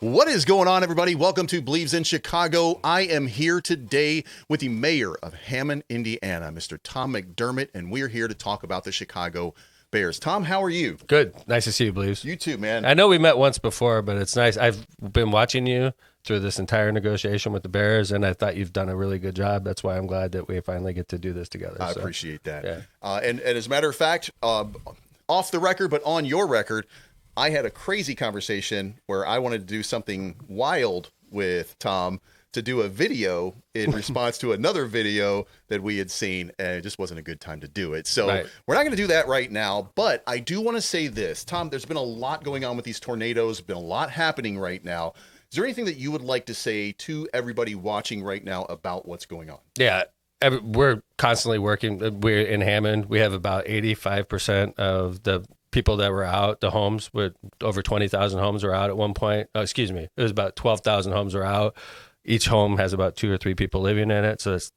What is going on, everybody? Welcome to Bleeves in Chicago. I am here today with the mayor of Hammond, Indiana, Mr. Tom McDermott, and we're here to talk about the Chicago Bears. Tom, how are you? Good. Nice to see you, Bleeves. You too, man. I know we met once before, but it's nice. I've been watching you through this entire negotiation with the Bears, and I thought you've done a really good job. That's why I'm glad that we finally get to do this together. I appreciate that. Yeah. And as a matter of fact, off the record, but on your record, I had a crazy conversation where I wanted to do something wild with Tom to do a video in response to another video that we had seen, and it just wasn't a good time to do it. So We're not going to do that right now, but I do want to say this. Tom, there's been a lot going on with these tornadoes, been a lot happening right now. Is there anything that you would like to say to everybody watching right now about what's going on? Yeah. We're constantly working. We're in Hammond. We have about 85% of the people that were out, the homes, with over 20,000 homes were out at one point. It was about 12,000 homes were out. Each home has about 2 or 3 people living in it. So it's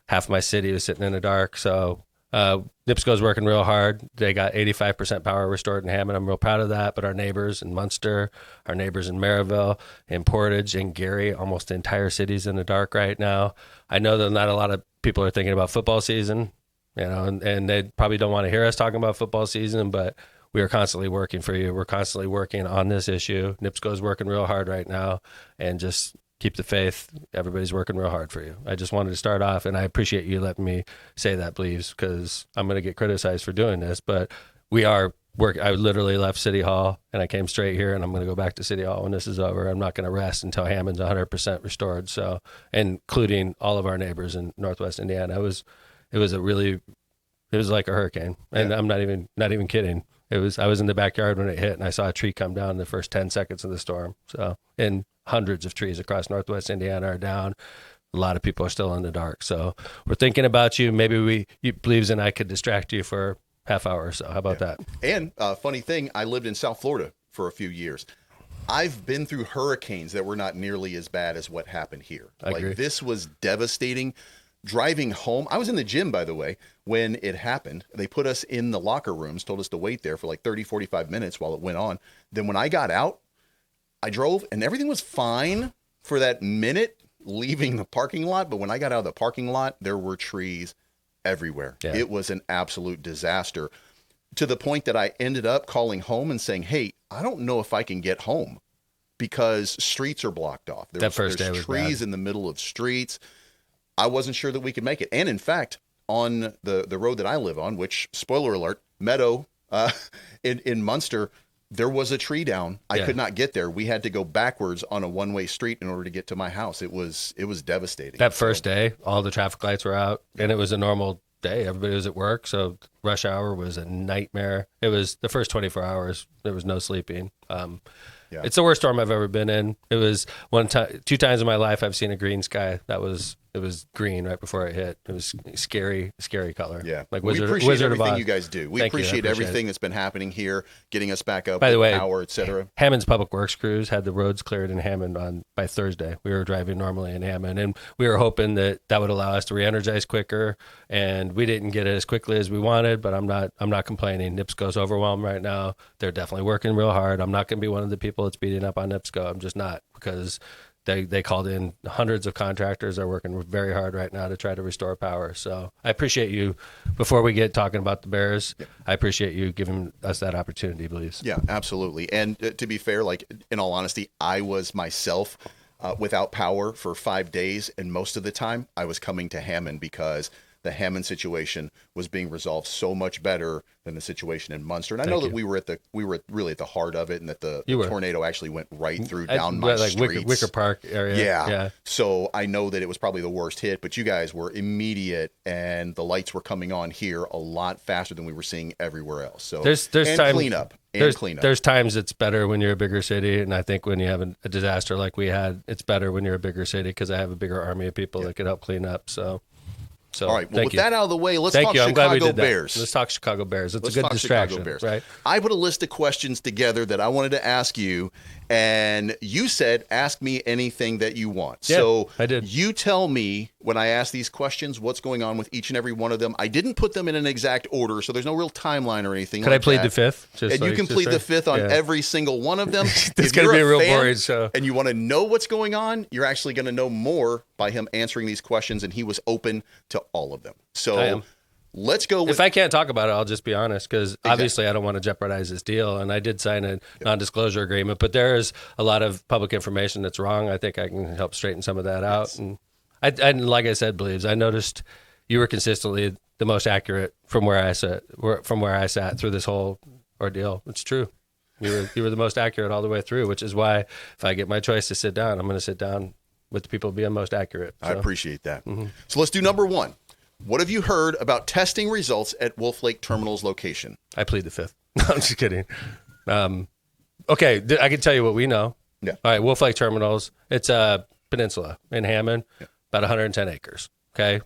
half my city is sitting in the dark. So NIPSCO's working real hard. They got 85% power restored in Hammond. I'm real proud of that. But our neighbors in Munster, our neighbors in Maryville, in Portage, and Gary, almost the entire city's in the dark right now. I know that not a lot of people are thinking about football season, and they probably don't want to hear us talking about football season, but we are constantly working for you. We're constantly working on this issue. NIPSCO's working real hard right now, and just keep the faith. Everybody's working real hard for you. I just wanted to start off, and I appreciate you letting me say that, Bleeves, because I'm going to get criticized for doing this, but we are working. I literally left City Hall, and I came straight here, and I'm going to go back to City Hall when this is over. I'm not going to rest until Hammond's 100% restored, so including all of our neighbors in Northwest Indiana. It was like a hurricane, and I'm not even kidding. I was in the backyard when it hit, and I saw a tree come down in the first 10 seconds of the storm. So, and hundreds of trees across Northwest Indiana are down. A lot of people are still in the dark. So we're thinking about you. Maybe Bleeves and I could distract you for half hour or so. How about that? And funny thing, I lived in South Florida for a few years. I've been through hurricanes that were not nearly as bad as what happened here. I agree. This was devastating. Driving home, I was in the gym, by the way, when it happened. They put us in the locker rooms, told us to wait there for like 30, 45 minutes while it went on. Then when I got out, I drove and everything was fine for that minute leaving the parking lot. But when I got out of the parking lot, there were trees everywhere. Yeah. It was an absolute disaster, to the point that I ended up calling home and saying, hey, I don't know if I can get home because streets are blocked off. There's trees in the middle of streets. I wasn't sure that we could make it. And in fact, on the road that I live on, which, spoiler alert, Meadow in Munster, there was a tree down. I could not get there. We had to go backwards on a one-way street in order to get to my house. It was devastating. That first day, all the traffic lights were out, and it was a normal day. Everybody was at work, so rush hour was a nightmare. It was the first 24 hours. There was no sleeping. It's the worst storm I've ever been in. It was 2 times in my life I've seen a green sky. It was green right before it hit. It was scary color. Yeah. Like we appreciate everything you guys do. We appreciate everything that's been happening here, getting us back up, by the way, power, et cetera. Hammond's public works crews had the roads cleared in Hammond by Thursday. We were driving normally in Hammond, and we were hoping that would allow us to re-energize quicker, and we didn't get it as quickly as we wanted, but I'm not complaining. NIPSCO's overwhelmed right now. They're definitely working real hard. I'm not going to be one of the people that's beating up on NIPSCO. I'm just not, because they called in hundreds of contractors. They're working very hard right now to try to restore power. So I appreciate you. Before we get talking about the Bears, I appreciate you giving us that opportunity, Bleeves. Yeah, absolutely. And to be fair, like, in all honesty, I was myself without power for 5 days, and most of the time I was coming to Hammond because the Hammond situation was being resolved so much better than the situation in Munster. And I know that we were really at the heart of it, and that the tornado actually went right through down my streets. Wicker Park area. Yeah. So I know that it was probably the worst hit, but you guys were immediate, and the lights were coming on here a lot faster than we were seeing everywhere else. So there's cleanup. There's times it's better when you're a bigger city, and I think when you have a disaster like we had, it's better when you're a bigger city, because I have a bigger army of people that could help clean up. So all right, well, with that out of the way, let's talk Chicago Bears. Let's talk Chicago Bears. It's a good distraction, right? I put a list of questions together that I wanted to ask you, And you said, ask me anything that you want. Yeah, so I did. You tell me when I ask these questions, what's going on with each and every one of them. I didn't put them in an exact order, so there's no real timeline or anything. Could like I plead that. the fifth? And you can plead the fifth on every single one of them. It's going to be a real boring show. And you want to know what's going on, you're actually going to know more by him answering these questions, and he was open to all of them. So let's go with... If I can't talk about it, I'll just be honest, because obviously I don't want to jeopardize this deal, and I did sign a non-disclosure agreement, but there is a lot of public information that's wrong. I think I can help straighten some of that out. And I like I said, Bleeves, I noticed you were consistently the most accurate from where I sat through this whole ordeal. It's true. You were the most accurate all the way through, which is why if I get my choice to sit down, I'm going to sit down with the people being most accurate. So. I appreciate that. Mm-hmm. So let's do number one. What have you heard about testing results at Wolf Lake Terminal's location? I plead the fifth. No, I'm just kidding. Okay, I can tell you what we know. Yeah. All right, Wolf Lake Terminals. It's a peninsula in Hammond, about 110 acres. Okay,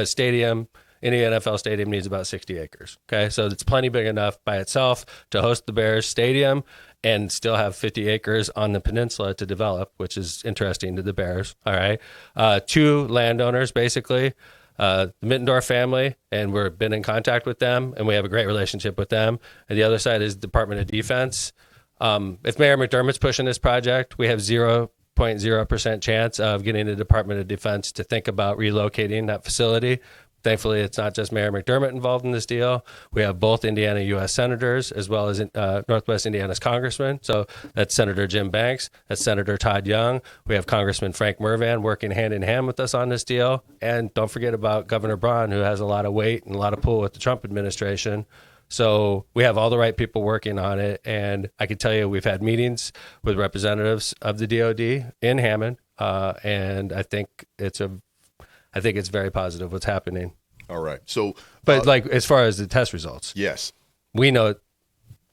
stadium. Any NFL stadium needs about 60 acres. Okay, so it's plenty big enough by itself to host the Bears stadium and still have 50 acres on the peninsula to develop, which is interesting to the Bears. All right, 2 landowners basically. The Mittendorf family, and we've been in contact with them, and we have a great relationship with them. And the other side is Department of Defense. If Mayor McDermott's pushing this project, we have 0.0% chance of getting the Department of Defense to think about relocating that facility. Thankfully, it's not just Mayor McDermott involved in this deal. We have both Indiana U.S. senators as well as Northwest Indiana's congressman. So that's Senator Jim Banks. That's Senator Todd Young. We have Congressman Frank Mervan working hand in hand with us on this deal. And don't forget about Governor Braun, who has a lot of weight and a lot of pull with the Trump administration. So we have all the right people working on it. And I can tell you we've had meetings with representatives of the DOD in Hammond. And I think it's very positive what's happening. All right. So, but like as far as the test results, yes, we know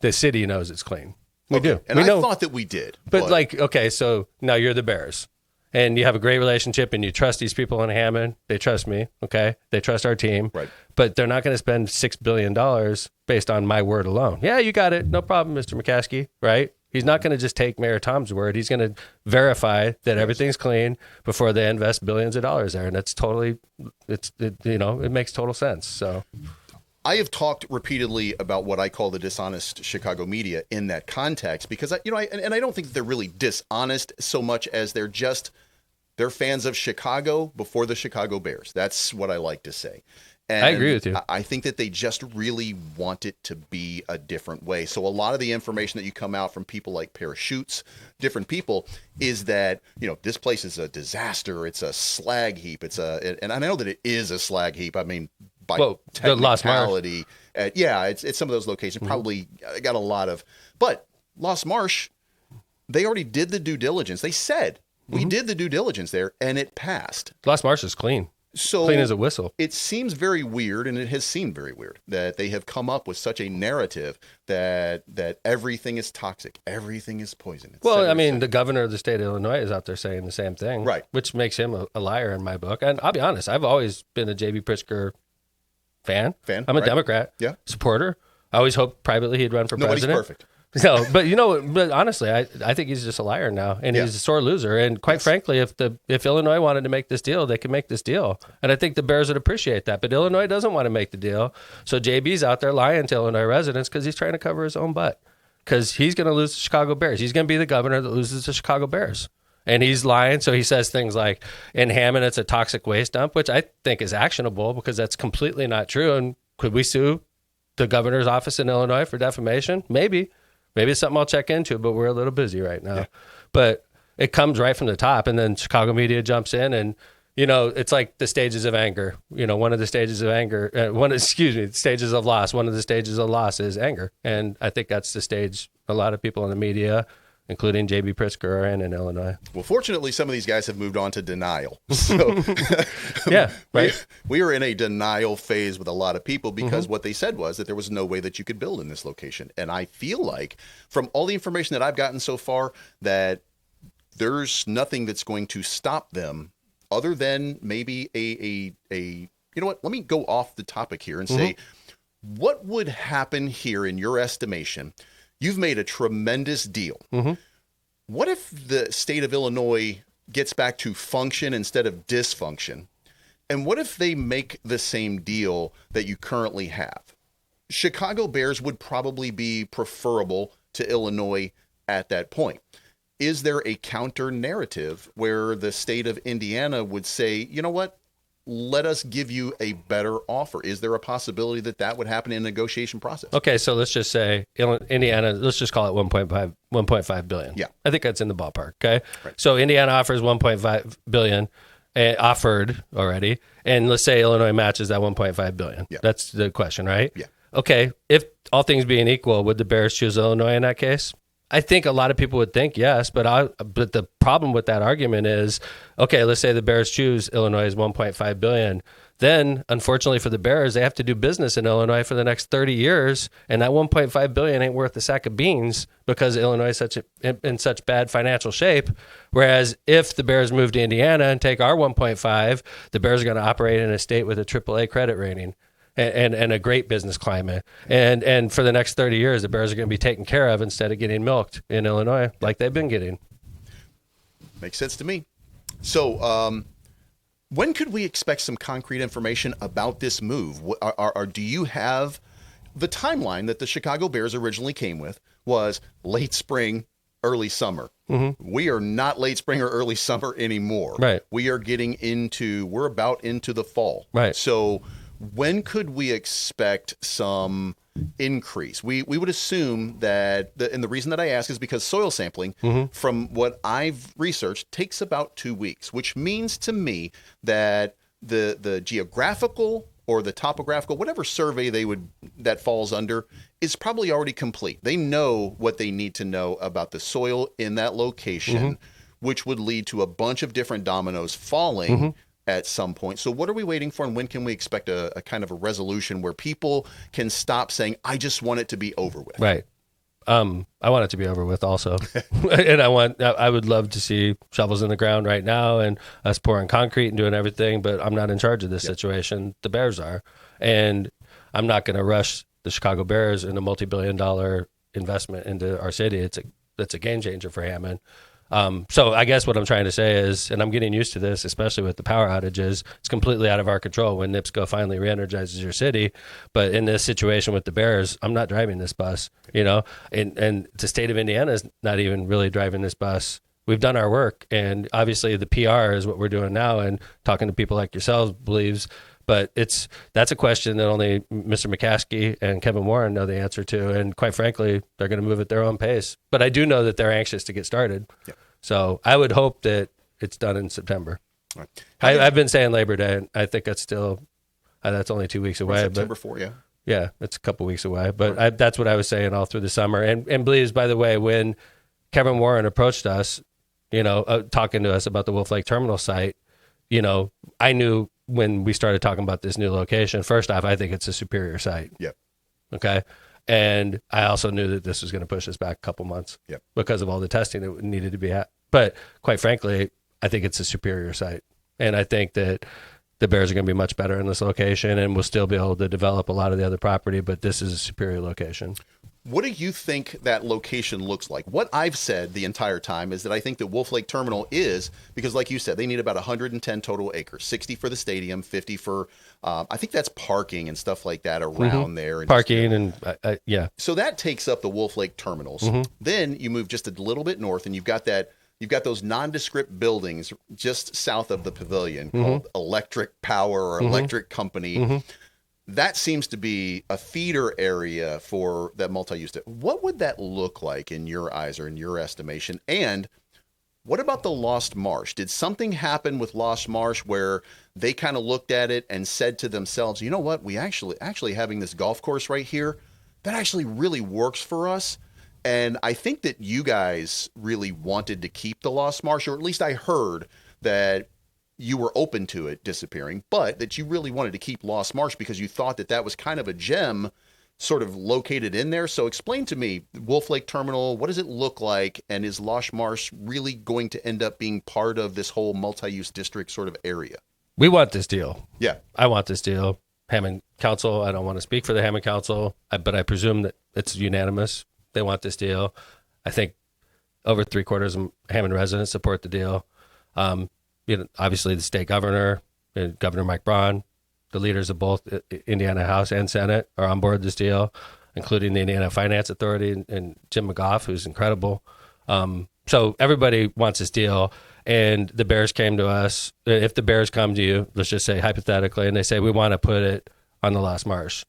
the city knows it's clean. We do, and I thought that we did. But like, okay, so now you're the Bears, and you have a great relationship, and you trust these people in Hammond. They trust me. Okay, they trust our team. Right. But they're not going to spend $6 billion based on my word alone. Yeah, you got it. No problem, Mr. McCaskey. Right. He's not going to just take Mayor Tom's word. He's going to verify that everything's clean before they invest billions of dollars there. And that's it makes total sense. So I have talked repeatedly about what I call the dishonest Chicago media in that context, because I don't think that they're really dishonest so much as they're fans of Chicago before the Chicago Bears. That's what I like to say. And I agree with you. I think that they just really want it to be a different way. So a lot of the information that you come out from people like Parachutes, different people, is that, this place is a disaster. It's a slag heap. And I know that it is a slag heap. I mean, by technicality, it's some of those locations probably got a lot of, but Lost Marsh, they already did the due diligence. They said we did the due diligence there, and it passed. Lost Marsh is clean. So clean as a whistle. It seems very weird, and it has seemed very weird that they have come up with such a narrative that everything is toxic, everything is poison. Well, I mean, the governor of the state of Illinois is out there saying the same thing, right? Which makes him a liar in my book. And I'll be honest, I've always been a J.B. Pritzker fan. I'm a Democrat supporter. I always hoped privately he'd run for president. Nobody's perfect. No, but honestly, I think he's just a liar now, and he's a sore loser. And quite frankly, if Illinois wanted to make this deal, they could make this deal, and I think the Bears would appreciate that. But Illinois doesn't want to make the deal, so JB's out there lying to Illinois residents because he's trying to cover his own butt, because he's going to lose the Chicago Bears. He's going to be the governor that loses the Chicago Bears, and he's lying. So he says things like, "In Hammond, it's a toxic waste dump," which I think is actionable because that's completely not true. And could we sue the governor's office in Illinois for defamation? Maybe. Maybe it's something I'll check into, but we're a little busy right now. Yeah. But it comes right from the top, and then Chicago media jumps in, and it's like the stages of anger. One of the stages of anger, stages of loss. One of the stages of loss is anger, and I think that's the stage a lot of people in the media, including J.B. Pritzker, are in Illinois. Well, fortunately, some of these guys have moved on to denial. So, yeah, right. We were in a denial phase with a lot of people because what they said was that there was no way that you could build in this location. And I feel like, from all the information that I've gotten so far, that there's nothing that's going to stop them other than maybe a you know what? Let me go off the topic here and say, what would happen here in your estimation? You've made a tremendous deal. What if the state of Illinois gets back to function instead of dysfunction? And what if they make the same deal that you currently have? Chicago Bears would probably be preferable to Illinois at that point. Is there a counter narrative where the state of Indiana would say, you know what, let us give you a better offer? Is there a possibility that that would happen in a negotiation process? Okay, so let's just say Indiana, let's just call it 1.5 billion. Yeah. I think that's in the ballpark, okay? Right. So Indiana offers 1.5 billion, offered already, and let's say Illinois matches that 1.5 billion. Yeah. That's the question, right? Yeah. Okay, if all things being equal, would the Bears choose Illinois in that case? I think a lot of people would think yes, but the problem with that argument is, okay, let's say the Bears choose Illinois' 1.5 billion. Then, unfortunately for the Bears, they have to do business in Illinois for the next 30 years, and that 1.5 billion ain't worth a sack of beans because Illinois is in such bad financial shape. Whereas if the Bears move to Indiana and take our 1.5, the Bears are going to operate in a state with a AAA credit rating. And a great business climate. And for the next 30 years, the Bears are going to be taken care of instead of getting milked in Illinois like they've been getting. Makes sense to me. So when could we expect some concrete information about this move? Do you have the timeline that the Chicago Bears originally came with was late spring, early summer? Mm-hmm. We are not late spring or early summer anymore. Right. We're about into the fall. Right. So when could we expect some increase? We would assume that, and the reason that I ask is because soil sampling, from what I've researched, takes about 2 weeks, which means to me that the geographical or the topographical, whatever survey that falls under, is probably already complete. They know what they need to know about the soil in that location, which would lead to a bunch of different dominoes falling at some point. So what are we waiting for, and when can we expect a kind of a resolution where people can stop saying, I just want it to be over with? Right. I want it to be over with also. And I would love to see shovels in the ground right now and us pouring concrete and doing everything, but I'm not in charge of this situation. The Bears are. And I'm not going to rush the Chicago Bears in a multi-billion-dollar investment into our city. It's a game changer for Hammond. So I guess what I'm trying to say is, and I'm getting used to this, especially with the power outages, it's completely out of our control when NIPSCO finally re-energizes your city. But in this situation with the Bears, I'm not driving this bus, and the state of Indiana is not even really driving this bus. We've done our work, and obviously the PR is what we're doing now and talking to people like yourselves, Bleeves. But that's a question that only Mr. McCaskey and Kevin Warren know the answer to. And quite frankly, they're going to move at their own pace. But I do know that they're anxious to get started. Yeah. So I would hope that it's done in September. Right. I've been saying Labor Day, and I think that's that's only 2 weeks away. September 4, yeah. Yeah, it's a couple weeks away. But that's what I was saying all through the summer. And Bleeves, by the way, when Kevin Warren approached us, talking to us about the Wolf Lake Terminal site, I knew when we started talking about this new location, first off, I think it's a superior site. Yep. Okay. And I also knew that this was going to push us back a couple months. Yep. Because of all the testing that needed to be at. But quite frankly, I think it's a superior site. And I think that the Bears are going to be much better in this location, and we'll still be able to develop a lot of the other property, but this is a superior location. What do you think that location looks like? What I've said the entire time is that I think that Wolf Lake Terminal is, because like you said, they need about 110 total acres, 60 for the stadium, 50 for, I think that's parking and stuff like that around there. And parking yeah. So that takes up the Wolf Lake Terminals. Then you move just a little bit north and you've got those nondescript buildings just south of the pavilion called Electric Power or Electric Company. That seems to be a feeder area for that multi-use. What would that look like in your eyes or in your estimation? And what about the Lost Marsh? Did something happen with Lost Marsh where they kind of looked at it and said to themselves, you know what, we actually having this golf course right here, that actually really works for us? And I think that you guys really wanted to keep the Lost Marsh, or at least I heard that you were open to it disappearing, but that you really wanted to keep Lost Marsh because you thought that was kind of a gem sort of located in there. So explain to me, Wolf Lake Terminal, what does it look like? And is Lost Marsh really going to end up being part of this whole multi-use district sort of area? We want this deal. Yeah. I want this deal. Hammond Council, I don't want to speak for the Hammond Council, but I presume that it's unanimous. They want this deal. I think over 3/4 of Hammond residents support the deal. Obviously the state governor, Governor Mike Braun, the leaders of both Indiana House and Senate are on board this deal, including the Indiana Finance Authority and Jim McGough, who's incredible. So everybody wants this deal. And the Bears came to us. If the Bears come to you, let's just say hypothetically, and they say, we want to put it on the Lost Marsh.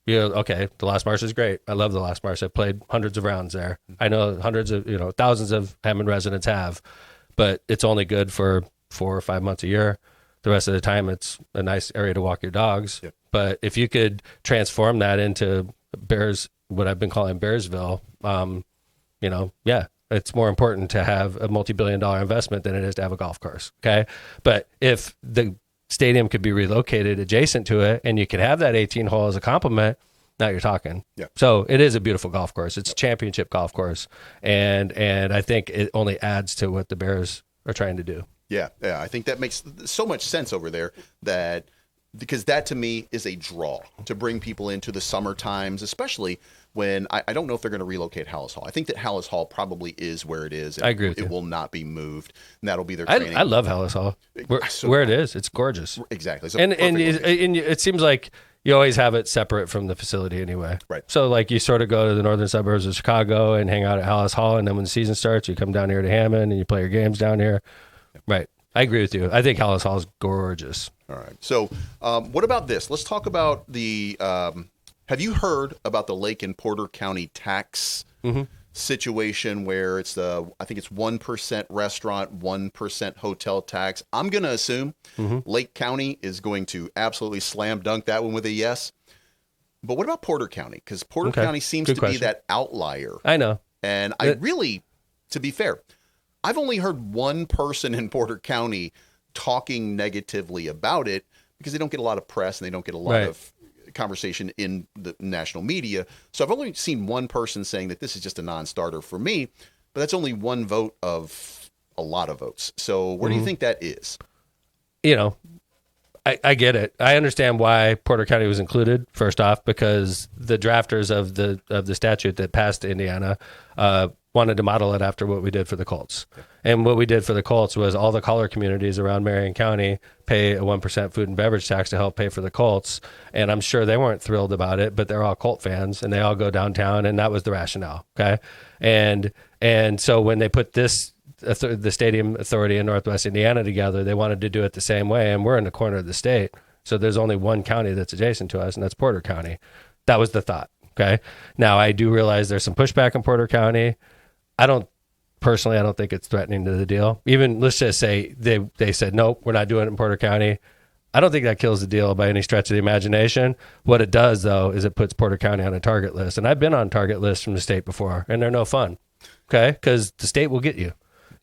Okay, the Lost Marsh is great. I love the Lost Marsh. I've played hundreds of rounds there. I know thousands of Hammond residents have, but it's only good for 4 or 5 months a year. The rest of the time, it's a nice area to walk your dogs. Yep. But if you could transform that into Bears, what I've been calling Bearsville, it's more important to have a multi-billion-dollar investment than it is to have a golf course. Okay, but if the stadium could be relocated adjacent to it, and you could have that 18 hole as a complement, now you're talking. Yeah. So it is a beautiful golf course. It's a championship golf course, and I think it only adds to what the Bears are trying to do. Yeah, I think that makes so much sense over there, because that to me is a draw to bring people into the summer times, especially when I don't know if they're going to relocate Hallis Hall. I think that Hallis Hall probably is where it is. I agree with you. It will not be moved, and that'll be their training. I love Hallis Hall. Where it is, it's gorgeous. Exactly. And it seems like you always have it separate from the facility anyway. Right. So like you sort of go to the northern suburbs of Chicago and hang out at Hallis Hall, and then when the season starts, you come down here to Hammond and you play your games down here. Yep. Right. I agree with you. I think Hallis Hall is gorgeous. All right. So what about this? Let's talk about the have you heard about the Lake and Porter County tax situation where it's I think it's 1% restaurant, 1% hotel tax. I'm going to assume Lake County is going to absolutely slam dunk that one with a yes. But what about Porter County? Because Porter County seems to be that outlier. I know. And I really, to be fair, I've only heard one person in Porter County talking negatively about it because they don't get a lot of press and they don't get a lot of conversation in the national media. So I've only seen one person saying that this is just a non-starter for me, but that's only one vote of a lot of votes. So where do you think that is? I get it. I understand why Porter County was included, first off, because the drafters of the statute that passed Indiana wanted to model it after what we did for the Colts. And what we did for the Colts was all the collar communities around Marion County pay a 1% food and beverage tax to help pay for the Colts. And I'm sure they weren't thrilled about it, but they're all Colt fans and they all go downtown, and that was the rationale. Okay. And so when they put the Stadium Authority in Northwest Indiana together, they wanted to do it the same way. And we're in the corner of the state. So there's only one county that's adjacent to us, and that's Porter County. That was the thought. Okay. Now I do realize there's some pushback in Porter County. I don't think it's threatening to the deal. Even let's just say they said, nope, we're not doing it in Porter County. I don't think that kills the deal by any stretch of the imagination. What it does, though, is it puts Porter County on a target list. And I've been on target lists from the state before, and they're no fun. Okay. Because the state will get you.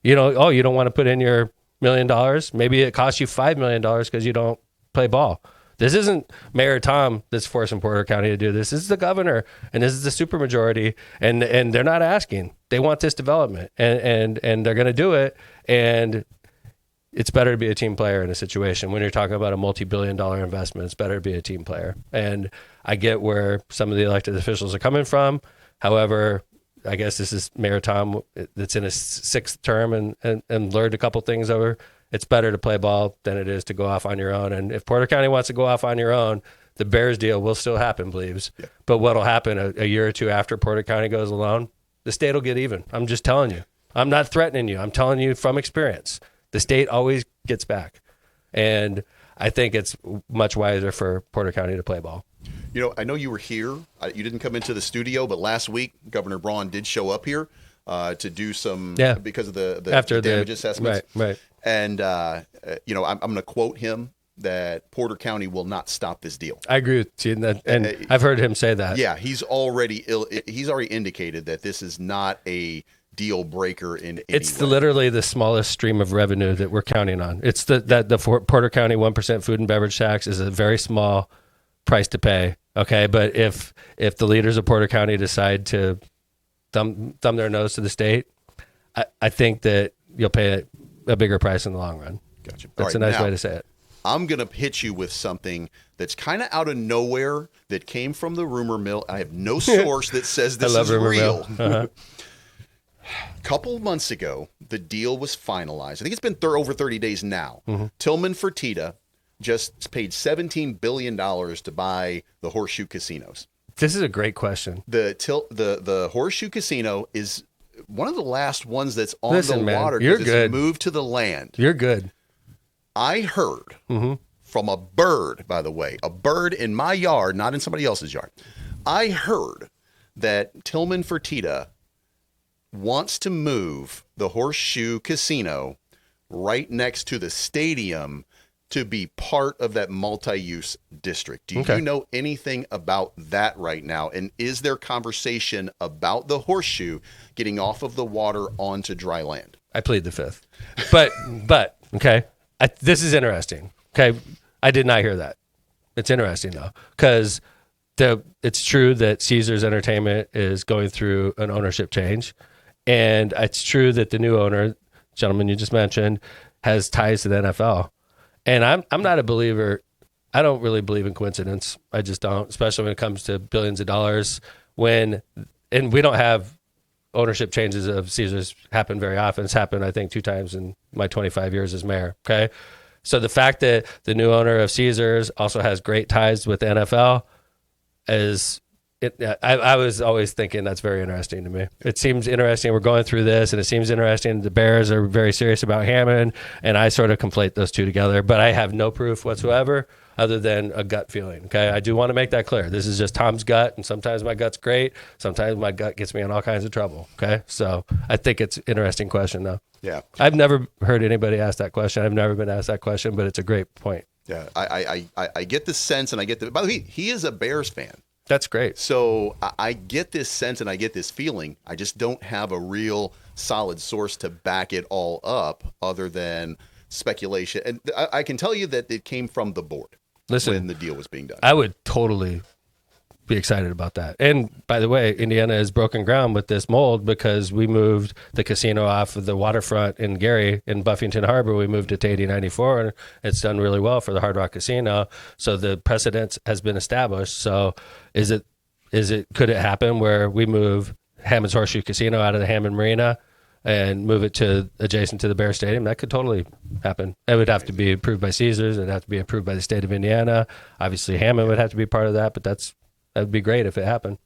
You don't want to put in your $1 million. Maybe it costs you $5 million because you don't play ball. This isn't Mayor Tom that's forcing Porter County to do this. This is the governor, and this is the supermajority, and they're not asking. They want this development, and they're going to do it. And it's better to be a team player in a situation when you're talking about a multi-billion-dollar investment. It's better to be a team player. And I get where some of the elected officials are coming from. However, I guess this is Mayor Tom that's in his 6th term and learned a couple things over. It's better to play ball than it is to go off on your own. And if Porter County wants to go off on your own, the Bears deal will still happen, Bleeves. Yeah. But what'll happen a year or two after Porter County goes alone, the state will get even. I'm just telling you. I'm not threatening you. I'm telling you from experience. The state always gets back. And I think it's much wiser for Porter County to play ball. I know you were here. You didn't come into the studio, but last week, Governor Braun did show up here to do some, because of the damage assessments. Right. And, I'm going to quote him that Porter County will not stop this deal. I agree with you. And I've heard him say that. Yeah, he's already indicated that this is not a deal breaker in any It's way. Literally the smallest stream of revenue that we're counting on. It's the Porter County 1% food and beverage tax is a very small price to pay. Okay, but if the leaders of Porter County decide to thumb their nose to the state, I think that you'll pay a bigger price in the long run. Gotcha. That's a nice way to say it. I'm going to hit you with something that's kind of out of nowhere that came from the rumor mill. I have no source that says this is real. A couple of months ago, the deal was finalized. I think it's been over 30 days now. Tillman Fertitta just paid $17 billion to buy the Horseshoe Casinos. This is a great question. The Horseshoe Casino is one of the last ones that's on Listen, the water you're because good. it's moved to the land. You're good. I heard from a bird, by the way, a bird in my yard, not in somebody else's yard. I heard that Tillman Fertitta wants to move the Horseshoe Casino right next to the stadium to be part of that multi-use district. Do you know anything about that right now? And is there conversation about the Horseshoe getting off of the water onto dry land? I plead the fifth. But okay, this is interesting. Okay, I did not hear that. It's interesting though, because it's true that Caesars Entertainment is going through an ownership change, and it's true that the new owner, gentleman you just mentioned, has ties to the NFL. And I'm not a believer. I don't really believe in coincidence. I just don't, especially when it comes to billions of dollars. And we don't have ownership changes of Caesars happen very often. It's happened, I think, 2 times in my 25 years as mayor. Okay, so the fact that the new owner of Caesars also has great ties with the NFL I was always thinking that's very interesting to me. It seems interesting. We're going through this, and it seems interesting. The Bears are very serious about Hammond, and I sort of conflate those two together. But I have no proof whatsoever other than a gut feeling. Okay, I do want to make that clear. This is just Tom's gut, and sometimes my gut's great. Sometimes my gut gets me in all kinds of trouble. Okay, so I think it's an interesting question, though. Yeah, I've never heard anybody ask that question. I've never been asked that question, but it's a great point. Yeah, I get the sense, and I get the. By the way, he is a Bears fan. That's great. So I get this sense and I get this feeling. I just don't have a real solid source to back it all up other than speculation. And I can tell you that it came from the board when the deal was being done. I would totally be excited about that. And by the way, Indiana has broken ground with this mold because we moved the casino off of the waterfront in Gary in Buffington Harbor. We moved it to 8094, and it's done really well for the Hard Rock Casino. So the precedent has been established. So could it happen where we move Hammond's Horseshoe Casino out of the Hammond Marina and move it to adjacent to the Bear Stadium? That could totally happen. It would have to be approved by Caesars. It'd have to be approved by the state of Indiana. Obviously, Hammond would have to be part of that, but that would be great if it happened.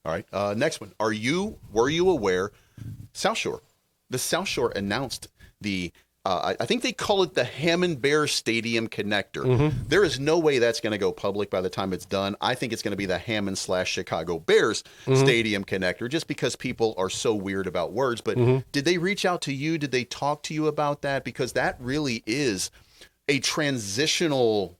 All right. Next one. Were you aware? South Shore. The South Shore announced the. I think they call it the Hammond Bear Stadium Connector. There is no way that's going to go public by the time it's done. I think it's going to be the Hammond/Chicago Bears Stadium Connector, just because people are so weird about words. But did they reach out to you? Did they talk to you about that? Because that really is a transitional.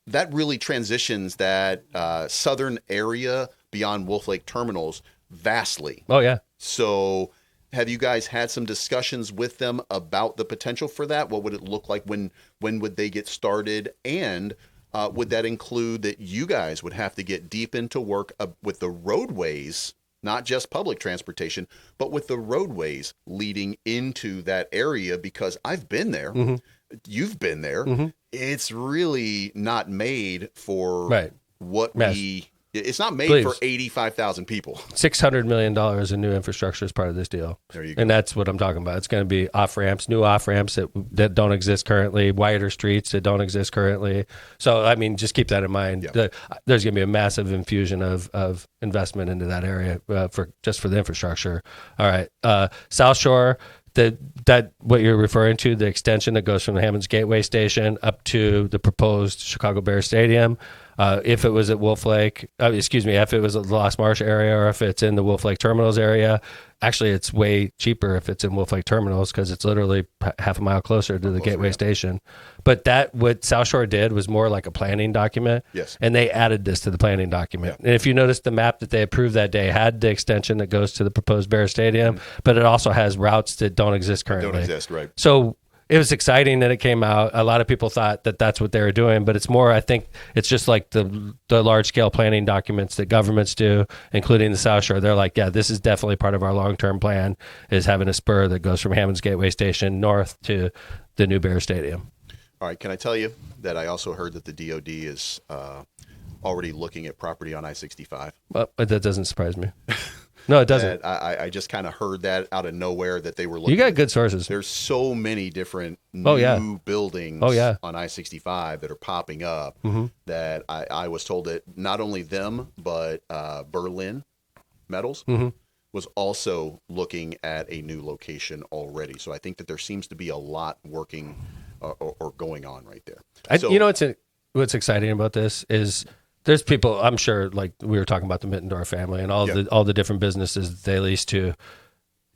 That really transitions that southern area beyond Wolf Lake terminals vastly. Oh, yeah. So have you guys had some discussions with them about the potential for that? What would it look like? When would they get started? And would that include that you guys would have to get deep into work with the roadways, not just public transportation, but with the roadways leading into that area? Because I've been there. You've been there. It's really not made for what it's not made for 85,000 people. $600 million in new infrastructure is part of this deal. There you go. And that's what I'm talking about. It's going to be off-ramps, new off-ramps that don't exist currently, wider streets that don't exist currently. So, I mean, just keep that in mind. Yeah. There's going to be a massive infusion of investment into that area for the infrastructure. All right. South Shore. That what you're referring to, the extension that goes from the Hammond's Gateway Station up to the proposed Chicago Bears Stadium. If it was at Wolf Lake, if it was at the Lost Marsh area, or if it's in the Wolf Lake Terminals area, actually it's way cheaper if it's in Wolf Lake Terminals because it's literally half a mile closer to the Gateway Station. But what South Shore did was more like a planning document. Yes. And they added this to the planning document. Yeah. And if you notice, the map that they approved that day had the extension that goes to the proposed Bear Stadium, but it also has routes that don't exist currently. Don't exist, right. So it was exciting that it came out. A lot of people thought that that's what they were doing, but it's more, I think it's just like the large-scale planning documents that governments do, including the South Shore. They're like, yeah, this is definitely part of our long-term plan, is having a spur that goes from Hammond's Gateway Station north to the new Bear Stadium. All right. Can I tell you that I also heard that the DOD is already looking at property on I-65? Well, that doesn't surprise me. No, it doesn't. I just kind of heard that out of nowhere that they were looking. You got good sources. There's so many different new buildings on I-65 that are popping up that I was told that not only them, but Berlin Metals was also looking at a new location already. So I think that there seems to be a lot working or going on right there. You know, what's exciting about this is there's people, I'm sure, like we were talking about the Mittendorf family and all the different businesses they lease to.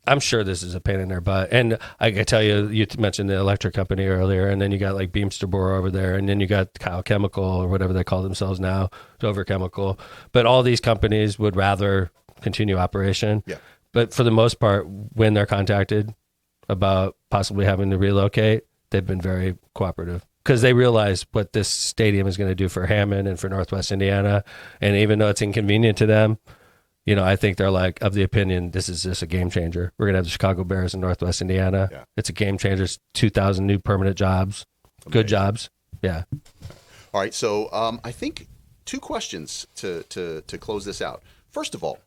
I'm sure this is a pain in their butt. And I can tell you, you mentioned the electric company earlier, and then you got like Beamsterbohr over there, and then you got Kyle Chemical or whatever they call themselves now, Dover Chemical. But all these companies would rather continue operation. Yeah. But for the most part, when they're contacted about possibly having to relocate, they've been very cooperative because they realize what this stadium is going to do for Hammond and for Northwest Indiana. And even though it's inconvenient to them, you know, I think they're like of the opinion, this is just a game changer. We're going to have the Chicago Bears in Northwest Indiana. Yeah. It's a game changer. It's 2,000 new permanent jobs, good jobs. Yeah. All right. So I think two questions to close this out. First of all,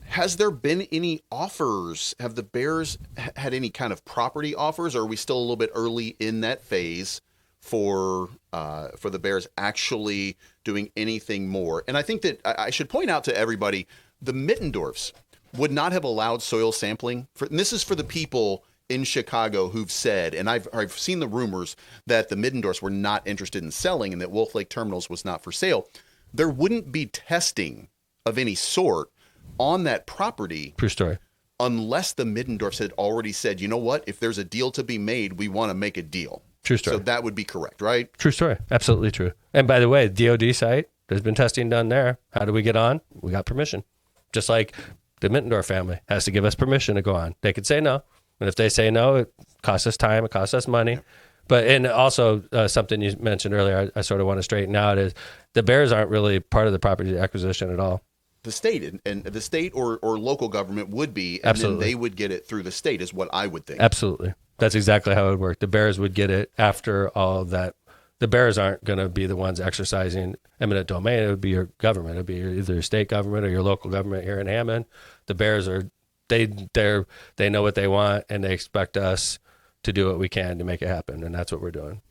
has there been any offers? Have the Bears had any kind of property offers, or are we still a little bit early in that phase for the Bears actually doing anything more? And I think that I should point out to everybody, the Mittendorfs would not have allowed soil sampling. And this is for the people in Chicago who've said, and I've seen the rumors that the Mittendorfs were not interested in selling and that Wolf Lake Terminals was not for sale. There wouldn't be testing of any sort on that property. True story. Unless the Mittendorfs had already said, you know what, if there's a deal to be made, we want to make a deal. True story. So that would be correct, right? True story. Absolutely true. And by the way, DOD site, there's been testing done there. How do we get on? We got permission. Just like the Mittendorf family has to give us permission to go on. They could say no. And if they say no, it costs us time, it costs us money. Yeah. But, and also something you mentioned earlier, I sort of want to straighten out is the Bears aren't really part of the property acquisition at all. The state and the state or local government would be, and Absolutely. Then they would get it through the state is what I would think. Absolutely. That's exactly how it would work. The Bears would get it after all of that. The Bears aren't going to be the ones exercising eminent domain. It would be your government. It would be either your state government or your local government here in Hammond. The Bears are, they know what they want, and they expect us to do what we can to make it happen, and that's what we're doing.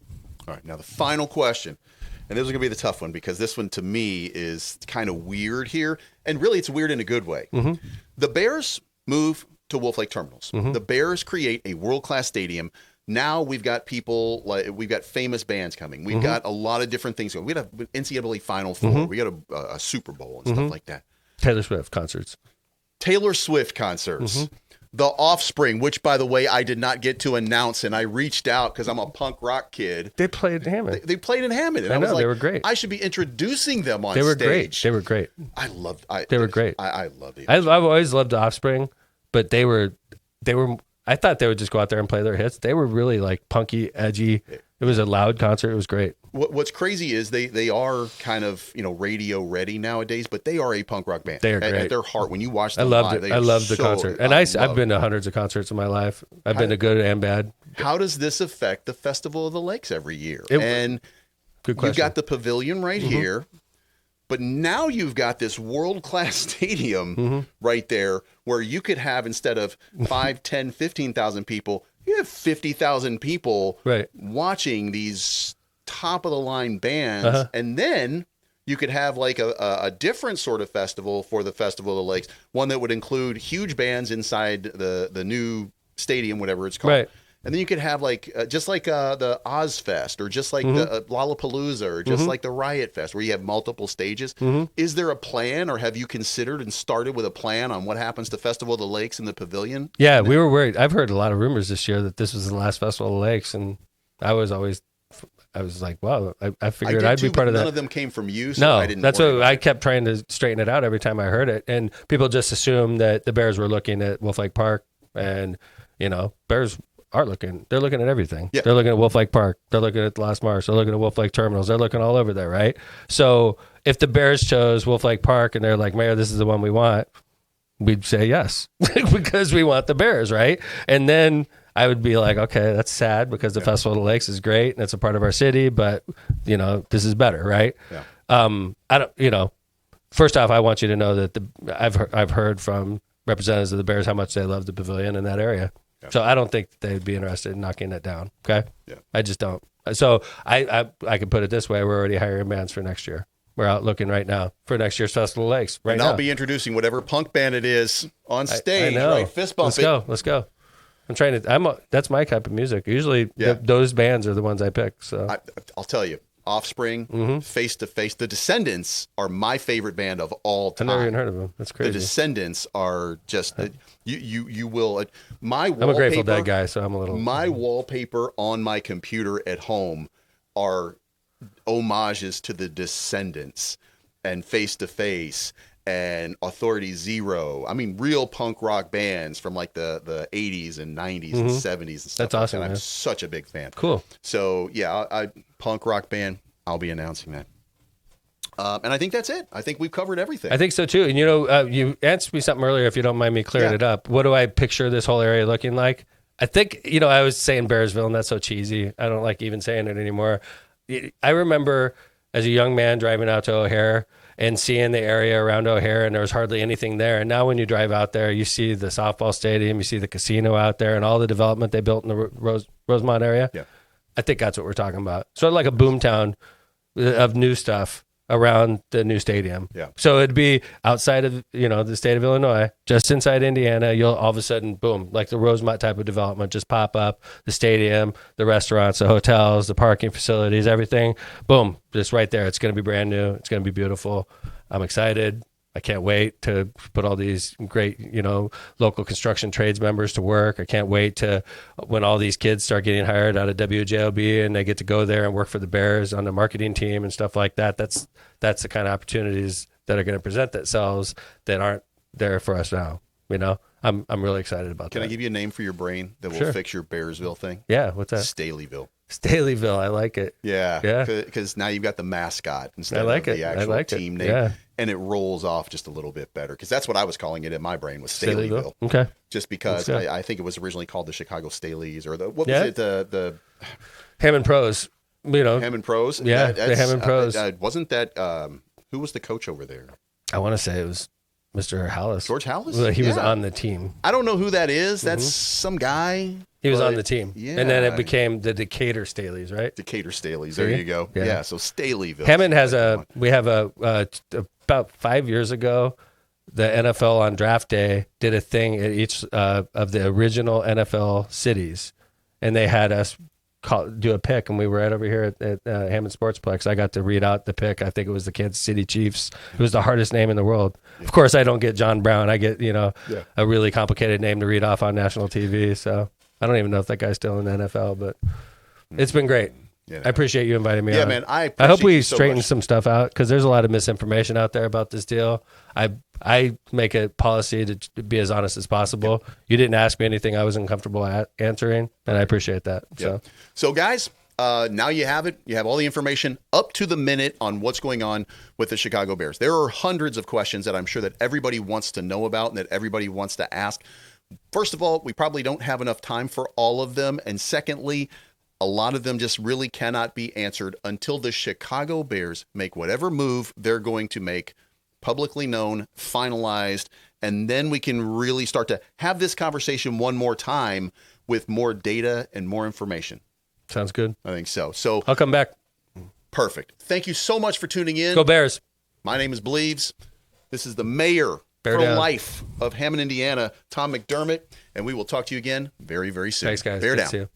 All right, now the final question. And this is going to be the tough one because this one to me is kind of weird here. And really, it's weird in a good way. Mm-hmm. The Bears move to Wolf Lake Terminals. Mm-hmm. The Bears create a world-class stadium. Now we've got we've got famous bands coming. We've got a lot of different things going. We got an NCAA Final Four. We got a Super Bowl and stuff like that. Taylor Swift concerts. The Offspring, which, by the way, I did not get to announce, and I reached out because I'm a punk rock kid. They played in Hammond. They played in Hammond. And I know, was like, they were great. I should be introducing them on stage. They were great. They were great. I love the I've always loved the Offspring, but they were. I thought they would just go out there and play their hits. They were really like punky, edgy. It was a loud concert. It was great. What's crazy is they are kind of, radio ready nowadays, but they are a punk rock band. They are great. At their heart, when you watch them I loved live, it. I loved the concert. And I've been to hundreds of concerts in my life. I've been to good and bad. How does this affect the Festival of the Lakes every year? Good question. You've got the pavilion right here, but now you've got this world-class stadium right there where you could have, instead of 5, 10, 15,000 people, you have 50,000 people watching these top-of-the-line bands, and then you could have like a different sort of festival for the Festival of the Lakes, one that would include huge bands inside the new stadium, whatever it's called. Right. And then you could have just like the Ozfest, or just like the Lollapalooza, or just like the Riot Fest, where you have multiple stages. Is there a plan, or have you considered and started with a plan on what happens to Festival of the Lakes in the pavilion? Yeah, we were worried. I've heard a lot of rumors this year that this was the last Festival of the Lakes, and I was like, wow, I figured I'd be part of that. None of them came from you, so no, I didn't. That's what I kept trying to straighten it out every time I heard it, and people just assumed that the Bears were looking at Wolf Lake Park, and Bears are looking. They're looking at everything. Yeah. They're looking at Wolf Lake Park. They're looking at the Lost Marsh. They're looking at Wolf Lake Terminals. They're looking all over there, right? So if the Bears chose Wolf Lake Park and they're like, Mayor, this is the one we want, we'd say yes because we want the Bears, right? And then I would be like, okay, that's sad because the Festival of the Lakes is great and it's a part of our city, but this is better, right? Yeah. I don't, first off, I want you to know that I've heard from representatives of the Bears how much they love the pavilion in that area. Yeah. So I don't think they'd be interested in knocking it down. Okay. Yeah. I just don't. So I could put it this way: we're already hiring bands for next year. We're out looking right now for next year's Festival of Lakes. Right and now. I'll be introducing whatever punk band it is on stage. I know. Right? Fist bump. Let's go. I'm trying to. That's my type of music. Usually, those bands are the ones I pick. So I'll tell you, Offspring, Face to Face, the Descendants are my favorite band of all time. I've never even heard of them. That's crazy. The Descendants are just you will. My wallpaper, I'm a Grateful Dead guy, so I'm a little. My wallpaper on my computer at home are homages to the Descendants and Face to Face and Authority Zero. I mean, real punk rock bands from like the 80s and 90s and 70s and stuff. That's awesome. I'm such a big fan. Cool. So yeah, I punk rock band. I'll be announcing that. And I think that's it. I think we've covered everything. I think so too. And you answered me something earlier. If you don't mind me clearing it up, what do I picture this whole area looking like? I think I was saying Bearsville, and that's so cheesy. I don't like even saying it anymore. I remember as a young man driving out to O'Hare and seeing the area around O'Hare, and there was hardly anything there. And now when you drive out there, you see the softball stadium, you see the casino out there, and all the development they built in the Rosemont area. Yeah. I think that's what we're talking about. Sort of like a boomtown of new stuff around the new stadium. Yeah. So it'd be outside of, the state of Illinois, just inside Indiana. You'll all of a sudden, boom, like the Rosemont type of development, just pop up, the stadium, the restaurants, the hotels, the parking facilities, everything, boom, just right there. It's going to be brand new. It's going to be beautiful. I'm excited. I can't wait to put all these great, local construction trades members to work. I can't wait to when all these kids start getting hired out of WJLB and they get to go there and work for the Bears on the marketing team and stuff like that. That's the kind of opportunities that are going to present themselves that aren't there for us now. I'm really excited about that. Can I give you a name for your brain that will fix your Bearsville thing? Yeah, what's that? Staleyville. Staleyville, I like it. Yeah. Because now you've got the mascot instead of the actual team name. Yeah. And it rolls off just a little bit better. Because that's what I was calling it in my brain was Staleyville. Okay. Just because I think it was originally called the Chicago Staleys or what was it? The Hammond Pros. Hammond Pros? Yeah, the Hammond Pros. Wasn't that, who was the coach over there? I want to say it was Mr. Hallis. George Hallis? Well, he was on the team. I don't know who that is. That's some guy. He was on the team. Yeah. And then it became the Decatur Staleys, right? Decatur Staleys. There you go. Yeah. So Staleyville. Hammond has about 5 years ago, the NFL on draft day did a thing at each of the original NFL cities. And they had us do a pick, and we were right over here at Hammond Sportsplex. I got to read out the pick. I think it was the Kansas City Chiefs. It was the hardest name in the world. Yeah. Of course, I don't get John Brown. I get, a really complicated name to read off on national TV. So I don't even know if that guy's still in the NFL, but it's been great. Yeah, I appreciate you inviting me on. Yeah, man. I hope we straighten some stuff out because there's a lot of misinformation out there about this deal. I make a policy to be as honest as possible. Yep. You didn't ask me anything I wasn't comfortable answering, and I appreciate that. Yep. So guys, now you have it. You have all the information up to the minute on what's going on with the Chicago Bears. There are hundreds of questions that I'm sure that everybody wants to know about and that everybody wants to ask. First of all, we probably don't have enough time for all of them. And secondly, a lot of them just really cannot be answered until the Chicago Bears make whatever move they're going to make publicly known, finalized, and then we can really start to have this conversation one more time with more data and more information. Sounds good. I think so. So I'll come back. Perfect. Thank you so much for tuning in. Go Bears. My name is Bleeves. This is the mayor for life of Hammond, Indiana, Tom McDermott, and we will talk to you again very, very soon. Thanks, guys. Bear Good down. To see you.